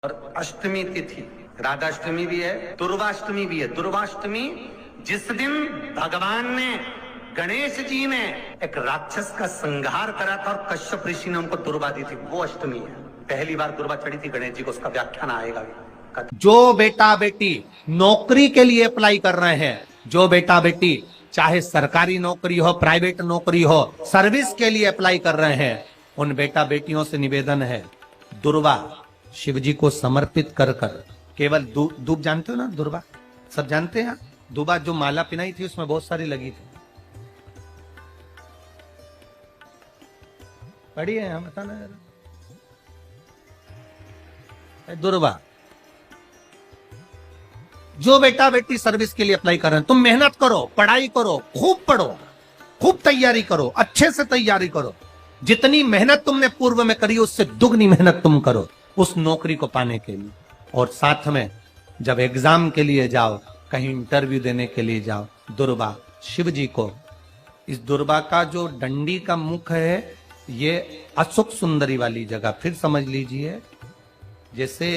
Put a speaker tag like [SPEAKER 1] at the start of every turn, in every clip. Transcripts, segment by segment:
[SPEAKER 1] और अष्टमी तिथि राधाष्टमी भी है, दुर्वाष्टमी भी है। दुर्वाष्टमी जिस दिन भगवान ने गणेश जी ने एक राक्षस का संहार करा था और कश्यप ऋषि ने उनको दुर्वा दी थी, वो अष्टमी है। पहली बार दुर्वा चढ़ी थी गणेश जी को, उसका व्याख्यान आएगा।
[SPEAKER 2] जो बेटा बेटी नौकरी के लिए अप्लाई कर रहे हैं, जो बेटा बेटी चाहे सरकारी नौकरी हो, प्राइवेट नौकरी हो, सर्विस के लिए अप्लाई कर रहे हैं, उन बेटा बेटियों से निवेदन है, दुर्वा शिव जी को समर्पित कर कर केवल दूब जानते हो ना, दुर्वा सब जानते हैं। दुर्वा जो माला पिनाई थी उसमें बहुत सारी लगी थी, पढ़ी है हम, बताना जरा। दुर्वा जो बेटा बेटी सर्विस के लिए अप्लाई कर रहे हैं, तुम मेहनत करो, पढ़ाई करो, खूब पढ़ो, खूब तैयारी करो, अच्छे से तैयारी करो। जितनी मेहनत तुमने पूर्व में करी उससे दुगनी मेहनत तुम करो उस नौकरी को पाने के लिए। और साथ में जब एग्जाम के लिए जाओ, कहीं इंटरव्यू देने के लिए जाओ, दुर्वा शिव जी को, इस दुर्वा का जो डंडी का मुख है ये अशोक सुंदरी वाली जगह, फिर समझ लीजिए जैसे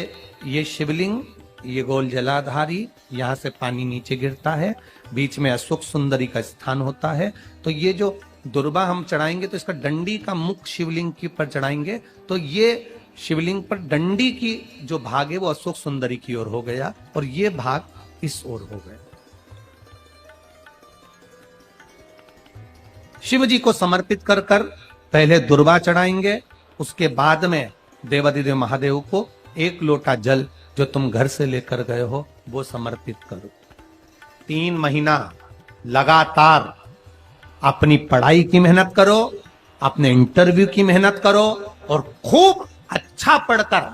[SPEAKER 2] ये शिवलिंग, ये गोल जलाधारी, यहां से पानी नीचे गिरता है, बीच में अशोक सुंदरी का स्थान होता है। तो ये जो दुर्वा हम चढ़ाएंगे तो इसका डंडी का मुख शिवलिंग के ऊपर चढ़ाएंगे, तो ये शिवलिंग पर डंडी की जो भाग है वो अशोक सुंदरी की ओर हो गया और ये भाग इस ओर हो गया। शिव जी को समर्पित कर कर पहले दुर्वा चढ़ाएंगे, उसके बाद में देवाधिदेव महादेव को एक लोटा जल जो तुम घर से लेकर गए हो वो समर्पित करो। 3 महीना लगातार अपनी पढ़ाई की मेहनत करो, अपने इंटरव्यू की मेहनत करो और खूब अच्छा पढ़कर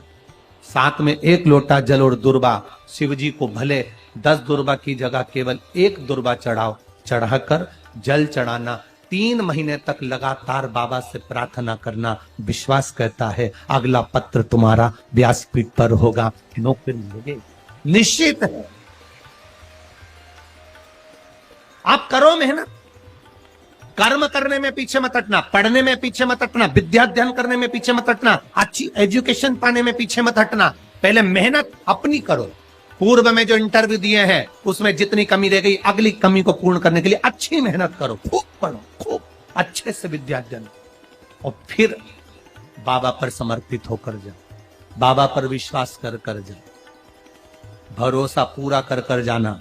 [SPEAKER 2] साथ में 1 लोटा जल और दुर्वा, शिव जी को भले 10 दुर्वा की जगह केवल 1 दुर्वा चढ़ाओ, चढ़ाकर जल चढ़ाना, 3 महीने तक लगातार बाबा से प्रार्थना करना। विश्वास कहता है अगला पत्र तुम्हारा व्यासपीठ पर होगा, नौकरी मिलेगी, निश्चित है। आप करो मेहनत, कर्म करने में पीछे मत हटना, पढ़ने में पीछे मत हटना, विद्या अध्ययन करने में पीछे मत हटना, अच्छी एजुकेशन पाने में पीछे मत हटना। पहले मेहनत अपनी करो। पूर्व में जो इंटरव्यू दिए हैं उसमें जितनी कमी रह गई, अगली कमी को पूर्ण करने के लिए अच्छी मेहनत करो, खूब पढ़ो, खूब अच्छे से विद्या अध्ययन, और फिर बाबा पर समर्पित होकर जाओ, बाबा पर विश्वास कर कर जाओ, भरोसा पूरा कर कर जाना।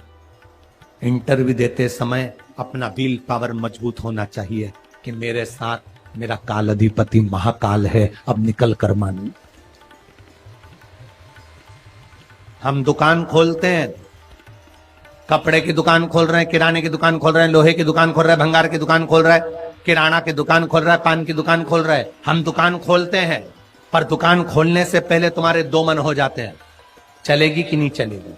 [SPEAKER 2] इंटरव्यू देते समय अपना विल पावर मजबूत होना चाहिए कि मेरे साथ मेरा काल अधिपति महाकाल है, अब निकल कर मानू। हम दुकान खोलते हैं, कपड़े की दुकान खोल रहे हैं, किराने की दुकान खोल रहे हैं, लोहे की दुकान खोल रहे हैं, भंगार की दुकान खोल रहा है, किराना की दुकान खोल रहा है, पान की दुकान खोल रहा है। हम दुकान खोलते हैं, पर दुकान खोलने से पहले तुम्हारे 2 मन हो जाते हैं, चलेगी कि नहीं चलेगी।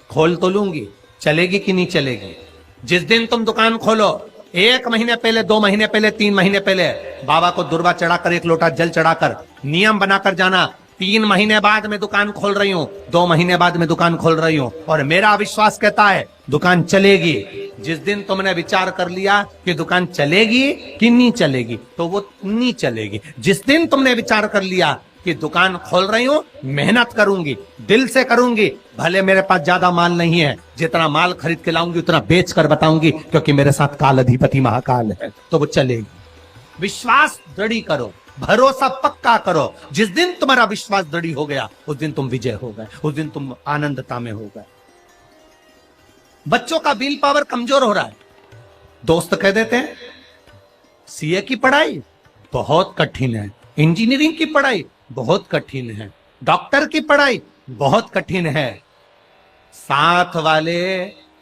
[SPEAKER 2] खोल तो लूंगी, चलेगी कि नहीं चलेगी। जिस दिन तुम दुकान खोलो 1 महीने पहले, 2 महीने पहले, 3 महीने पहले बाबा को दुर्वा चढ़ाकर 1 लोटा जल चढ़ाकर नियम बनाकर जाना, 3 महीने बाद में दुकान खोल रही हूं, 2 महीने बाद में दुकान खोल रही हूं और मेरा विश्वास कहता है दुकान चलेगी। जिस दिन तुमने विचार कर लिया कि दुकान चलेगी कि नहीं चलेगी तो वो नहीं चलेगी। जिस दिन तुमने विचार कर लिया कि दुकान खोल रही हूं, मेहनत करूंगी, दिल से करूंगी, भले मेरे पास ज्यादा माल नहीं है, जितना माल खरीद के लाऊंगी उतना बेच कर बताऊंगी क्योंकि मेरे साथ काल अधिपति महाकाल है, तो वो चलेगी। विश्वास दृढ़ करो, भरोसा पक्का करो। जिस दिन तुम्हारा विश्वास दृढ़ हो गया उस दिन तुम विजय हो गए, उस दिन तुम आनंदता में हो गए। बच्चों का विल पावर कमजोर हो रहा है, दोस्त कह देते हैं सीए की पढ़ाई बहुत कठिन है, इंजीनियरिंग की पढ़ाई बहुत कठिन है, डॉक्टर की पढ़ाई बहुत कठिन है। साथ वाले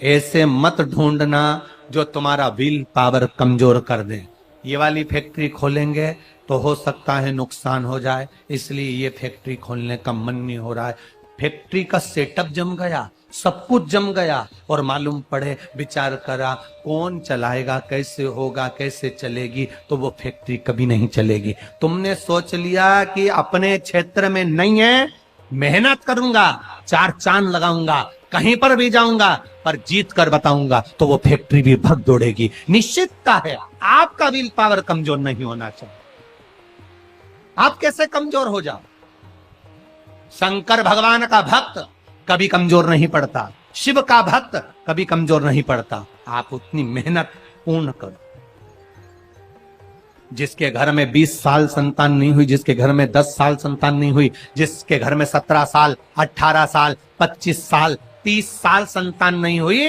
[SPEAKER 2] ऐसे मत ढूंढना जो तुम्हारा विल पावर कमजोर कर दे। ये वाली फैक्ट्री खोलेंगे तो हो सकता है नुकसान हो जाए, इसलिए ये फैक्ट्री खोलने का मन नहीं हो रहा है। फैक्ट्री का सेटअप जम गया, सब कुछ जम गया और मालूम पड़े, विचार करा कौन चलाएगा, कैसे होगा, कैसे चलेगी, तो वो फैक्ट्री कभी नहीं चलेगी। तुमने सोच लिया कि अपने क्षेत्र में नहीं है, मेहनत करूंगा, 4 चांद लगाऊंगा, कहीं पर भी जाऊंगा पर जीत कर बताऊंगा, तो वो फैक्ट्री भी भग दौड़ेगी। निश्चितता है आपका विल पावर कमजोर नहीं होना चाहिए। आप कैसे कमजोर हो जाओ? शंकर भगवान का भक्त कभी कमजोर नहीं पड़ता, शिव का भक्त कभी कमजोर नहीं पड़ता। आप उतनी मेहनत पूर्ण करो। जिसके घर में 20 साल संतान नहीं हुई, जिसके घर में 10 साल संतान नहीं हुई, जिसके घर में 17 साल, 18 साल, 25 साल, 30 साल संतान नहीं हुई,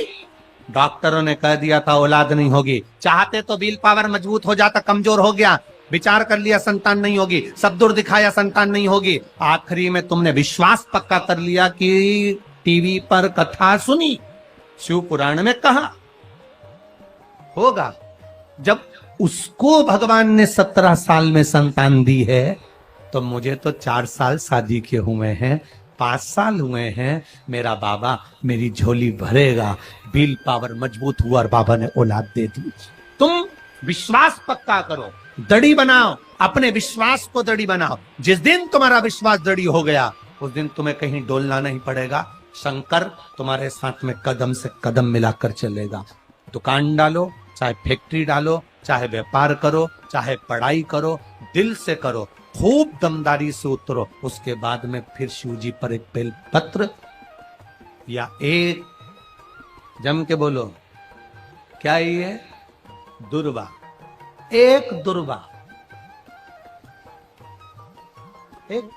[SPEAKER 2] डॉक्टरों ने कह दिया था औलाद नहीं होगी। चाहते तो विल पावर मजबूत हो जाता, कमजोर हो गया, विचार कर लिया संतान नहीं होगी, सब दूर दिखाया संतान नहीं होगी, आखिरी में तुमने विश्वास पक्का कर लिया कि टीवी पर कथा सुनी, शिव पुराण में कहा होगा। जब उसको भगवान ने 17 साल में संतान दी है, तो मुझे तो 4 साल शादी के हुए हैं, 5 साल हुए हैं, मेरा बाबा मेरी झोली भरेगा। विल पावर मजबूत हुआ और बाबा ने औलाद दे दी। तुम विश्वास पक्का करो, दड़ी बनाओ, अपने विश्वास को दड़ी बनाओ। जिस दिन तुम्हारा विश्वास दड़ी हो गया, उस दिन तुम्हें कहीं डोलना नहीं पड़ेगा। शंकर तुम्हारे साथ में कदम से कदम मिलाकर चलेगा। दुकान डालो, चाहे फैक्ट्री डालो, चाहे व्यापार करो, चाहे पढ़ाई करो, दिल से करो, खूब दमदारी से उतरो। उसके बाद में फिर शिव जी पर एक बेल पत्र या एक, जम के बोलो, क्या ये दुर्वा, एक दुर्वा, एक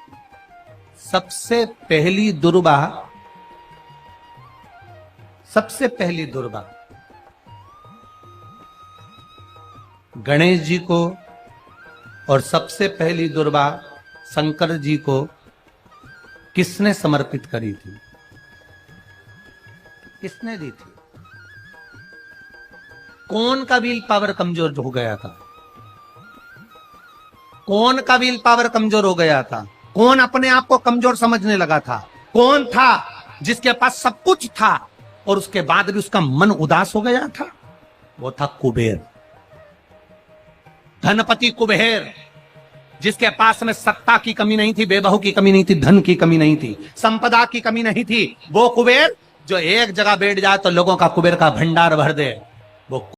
[SPEAKER 2] सबसे पहली दुर्वा, सबसे पहली दुर्वा गणेश जी को, और सबसे पहली दुर्वा शंकर जी को किसने समर्पित करी थी? किसने दी थी? कौन का विल पावर कमजोर हो गया था? कौन का विल पावर कमजोर हो गया था? कौन अपने आप को कमजोर समझने लगा था? कौन था जिसके पास सब कुछ था और उसके बाद भी उसका मन उदास हो गया था? वो था कुबेर, धनपति कुबेर, जिसके पास में सत्ता की कमी नहीं थी, बेबहू की कमी नहीं थी, धन की कमी नहीं थी, संपदा की कमी नहीं थी। वो कुबेर जो एक जगह बैठ जाए तो लोगों का कुबेर का भंडार भर दे, वो